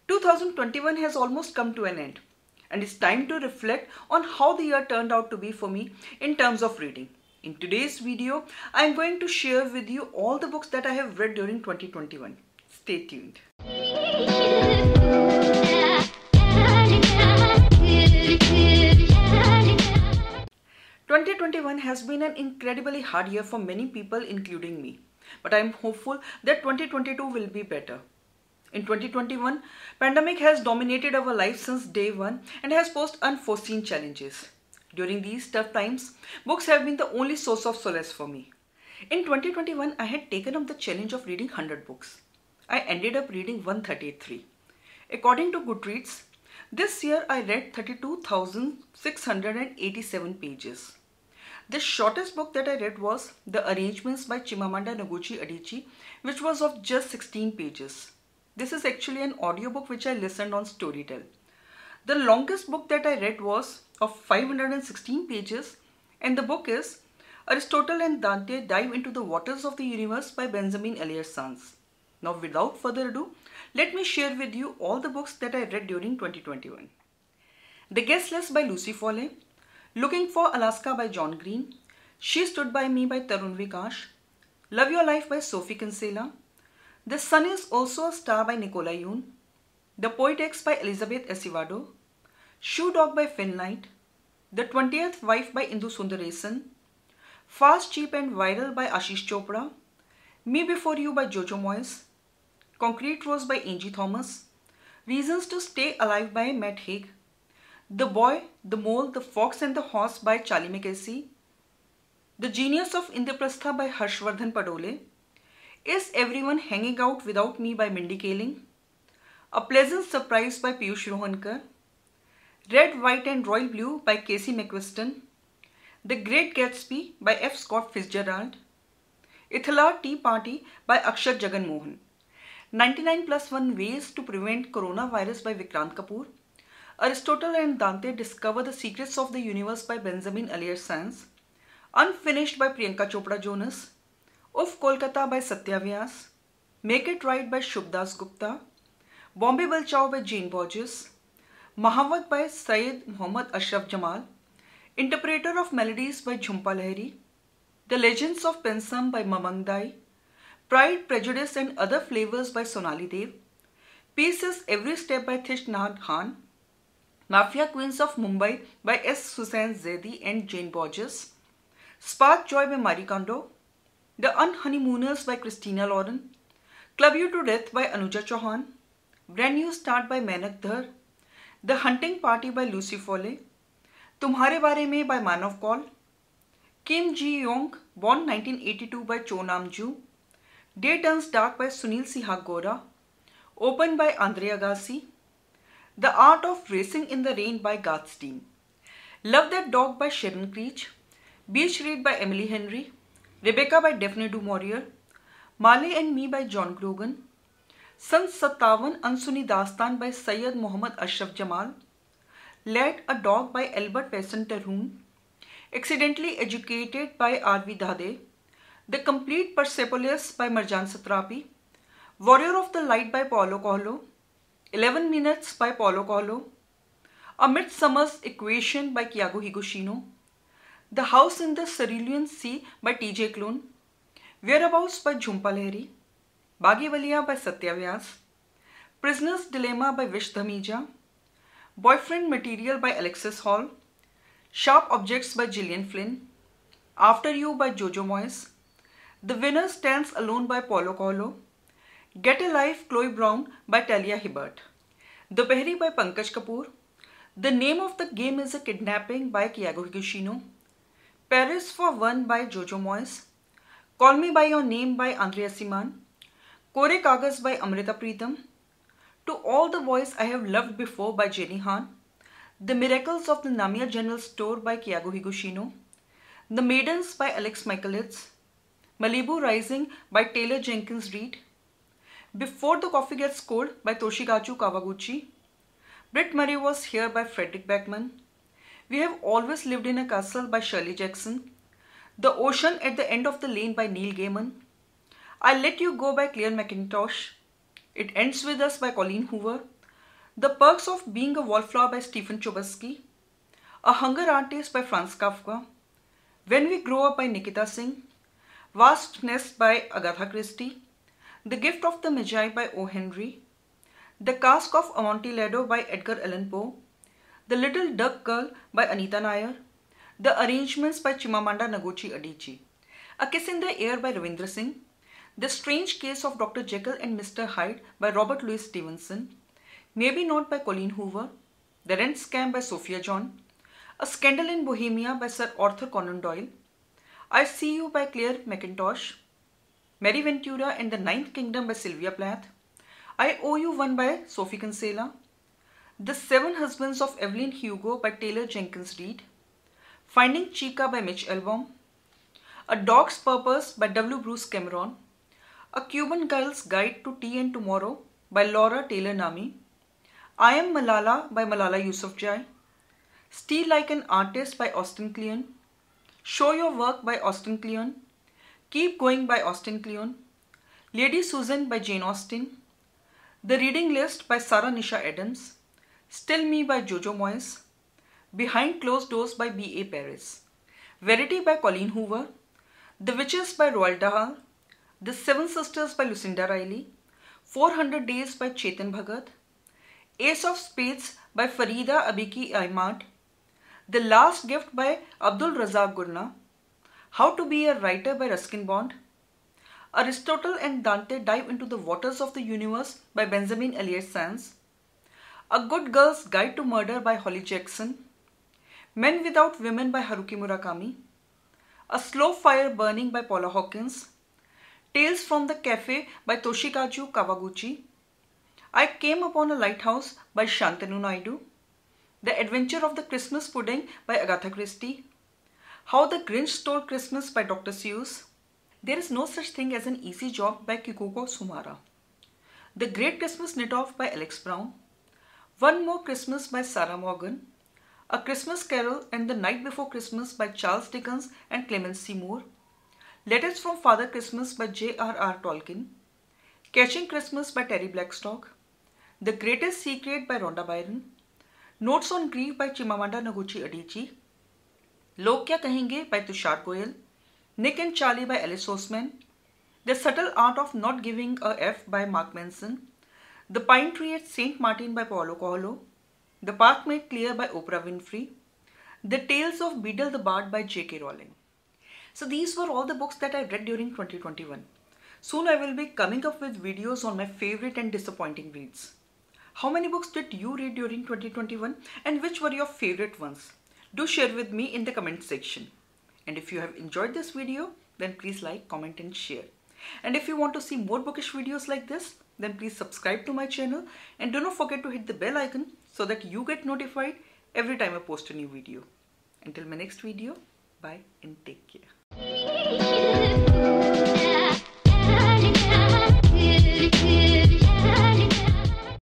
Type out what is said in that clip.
2021 has almost come to an end, and it's time to reflect on how the year turned out to be for me in terms of reading. In today's video, I'm going to share with you all the books that I have read during 2021. Stay tuned. 2021 has been an incredibly hard year for many people, including me. But I'm hopeful that 2022 will be better. In 2021, pandemic has dominated our life since day one and has posed unforeseen challenges. During these tough times, books have been the only source of solace for me. In 2021, I had taken up the challenge of reading 100 books. I ended up reading 133. According to Goodreads, this year I read 32,687 pages. The shortest book that I read was The Arrangements by Chimamanda Ngozi Adichie, which was of just 16 pages. This is actually an audiobook which I listened on Storytel. The longest book that I read was of 516 pages, and the book is Aristotle and Dante Dive into the Waters of the Universe by Benjamin Eliot Sands. Now without further ado, let me share with you all the books that I read during 2021. The Guest List by Lucy Foley, Looking for Alaska by John Green, She Stood By Me by Tarun Vikash, Love Your Life by Sophie Kinsella, The Sun Is Also a Star by Nicola Yoon, The Poetics by Elizabeth Acevedo, Shoe Dog by Phil Knight, The 20th Wife by Indu Sundaresan, Fast, Cheap and Viral by Ashish Chopra, Me Before You by Jojo Moyes, Concrete Rose by Angie Thomas, Reasons to Stay Alive by Matt Haig, The Boy, the Mole, the Fox and the Horse by Charlie Mackesy, The Genius of Indraprastha by Harshvardhan Padole, Is Everyone Hanging Out Without Me by Mindy Kaling, A Pleasant Surprise by Piyush Rohankar, Red, White and Royal Blue by Casey McQuiston, The Great Gatsby by F. Scott Fitzgerald, Ithala Tea Party by Akshat Jagan Mohan, 99+1 Ways to Prevent Coronavirus by Vikrant Kapoor, Aristotle and Dante Discover the Secrets of the Universe by Benjamin Eliot Sands, Unfinished by Priyanka Chopra Jonas, Uff Kolkata by Satya Vyas, Make It Right by Shubhdas Gupta, Bombay Balchao by Jane Borges, Mahavat by Syed Muhammad Ashraf Jamal, Interpreter of Melodies by Jhumpa Lahiri, The Legends of Pensam by Mamang Dai, Pride, Prejudice and Other Flavors by Sonali Dev, Peace is Every Step by Thich Nhat Hanh, Mafia Queens of Mumbai by S. Susan Zaidi and Jane Borges, Spark Joy by Marie Kondo, The Unhoneymooners by Christina Lauren, Club You to Death by Anuja Chauhan, Brand New Start by Menak Dhar, The Hunting Party by Lucy Foley, Tumhare Bare Mein by Manav Kaul, Kim Ji-young, born 1982 by Cho Nam-joo, Day Turns Dark by Sunil Sihag Gora, Open by Andre Agassi, The Art of Racing in the Rain by Garth Steen, Love That Dog by Sharon Creech, Beach Read by Emily Henry, Rebecca by Daphne du Maurier, Male and Me by John Grogan, Sant Sattawan Unsuni Dastan by Syed Muhammad Ashraf Jamal, Led a Dog by Albert Pesson Terhune, Accidentally Educated by R.V. Dade, The Complete Persepolis by Marjan Satrapi, Warrior of the Light by Paulo Coelho, 11 Minutes by Paulo Coelho, A Midsummer's Equation by Kyago Higashino, The House in the Cerulean Sea by T.J. Klune, Whereabouts by Jhumpa Lahiri, Baghiwaliya by Satya Vyas, Prisoner's Dilemma by Vish Dhamija, Boyfriend Material by Alexis Hall, Sharp Objects by Gillian Flynn, After You by Jojo Moyes, The Winner Stands Alone by Paulo Coelho, Get a Life Chloe Brown by Talia Hibbert, Dopehri by Pankaj Kapoor, The Name of the Game is a Kidnapping by Kyago Higashino, Paris for One by Jojo Moyes, Call Me By Your Name by Andrea Siman, Kore Kaagaz by Amrita Pritam, To All the Boys I Have Loved Before by Jenny Han, The Miracles of the Namiya General Store by Kyago Higashino, The Maidens by Alex Michaelides, Malibu Rising by Taylor Jenkins Reid, Before the Coffee Gets Cold by Toshikazu Kawaguchi, Britt Murray Was Here by Frederick Backman, We Have Always Lived in a Castle by Shirley Jackson, The Ocean at the End of the Lane by Neil Gaiman, I Let You Go by Claire McIntosh, It Ends With Us by Colleen Hoover, The Perks of Being a Wallflower by Stephen Chbosky, A Hunger Artist by Franz Kafka, When We Grow Up by Nikita Singh, Vast Nest by Agatha Christie, The Gift of the Magi by O. Henry, The Cask of Amontillado by Edgar Allan Poe, The Little Duck Girl by Anita Nair, The Arrangements by Chimamanda Ngozi Adichie, A Kiss in the Air by Ravindra Singh, The Strange Case of Dr. Jekyll and Mr. Hyde by Robert Louis Stevenson, Maybe Not by Colleen Hoover, The Rent Scam by Sophia John, A Scandal in Bohemia by Sir Arthur Conan Doyle, I See You by Claire McIntosh, Mary Ventura and the Ninth Kingdom by Sylvia Plath, I Owe You One by Sophie Kinsella, The Seven Husbands of Evelyn Hugo by Taylor Jenkins Reid, Finding Chica by Mitch Albom, A Dog's Purpose by W. Bruce Cameron, A Cuban Girl's Guide to Tea and Tomorrow by Laura Taylor Nami, I Am Malala by Malala Yousafzai, Steal Like an Artist by Austin Kleon, Show Your Work by Austin Kleon, Keep Going by Austin Kleon, Lady Susan by Jane Austen, The Reading List by Sarah Nisha Adams, Still Me by Jojo Moyes, Behind Closed Doors by B. A. Paris, Verity by Colleen Hoover, The Witches by Roald Dahl, The Seven Sisters by Lucinda Riley, 400 Days by Chetan Bhagat, Ace of Spades by Farida Abiki Ahmad, The Last Gift by Abdul Razak Gurna, How to Be a Writer by Ruskin Bond, Aristotle and Dante Dive into the Waters of the Universe by Benjamin Elliott Sands, A Good Girl's Guide to Murder by Holly Jackson, Men Without Women by Haruki Murakami, A Slow Fire Burning by Paula Hawkins, Tales from the Cafe by Toshikazu Kawaguchi, I Came Upon a Lighthouse by Shantanu Naidu, The Adventure of the Christmas Pudding by Agatha Christie, How the Grinch Stole Christmas by Dr. Seuss, There is No Such Thing as an Easy Job by Kikuko Sumara, The Great Christmas Knit-Off by Alex Brown, One More Christmas by Sarah Morgan, A Christmas Carol and the Night Before Christmas by Charles Dickens and Clement Seymour, Letters from Father Christmas by J.R.R. Tolkien, Catching Christmas by Terry Blackstock, The Greatest Secret by Rhonda Byrne, Notes on Grief by Chimamanda Ngozi Adichie, Log Kya Kahenge by Tushar Goyal, Nick and Charlie by Alice Oseman, The Subtle Art of Not Giving a F by Mark Manson, The Pine Tree at St. Martin by Paulo Coelho, The Path Made Clear by Oprah Winfrey, The Tales of Beadle the Bard by J.K. Rowling. So these were all the books that I read during 2021. Soon I will be coming up with videos on my favorite and disappointing reads. How many books did you read during 2021 and which were your favorite ones? Do share with me in the comment section. And if you have enjoyed this video, then please like, comment and share. And if you want to see more bookish videos like this, then please subscribe to my channel and do not forget to hit the bell icon so that you get notified every time I post a new video. Until my next video, bye and take care.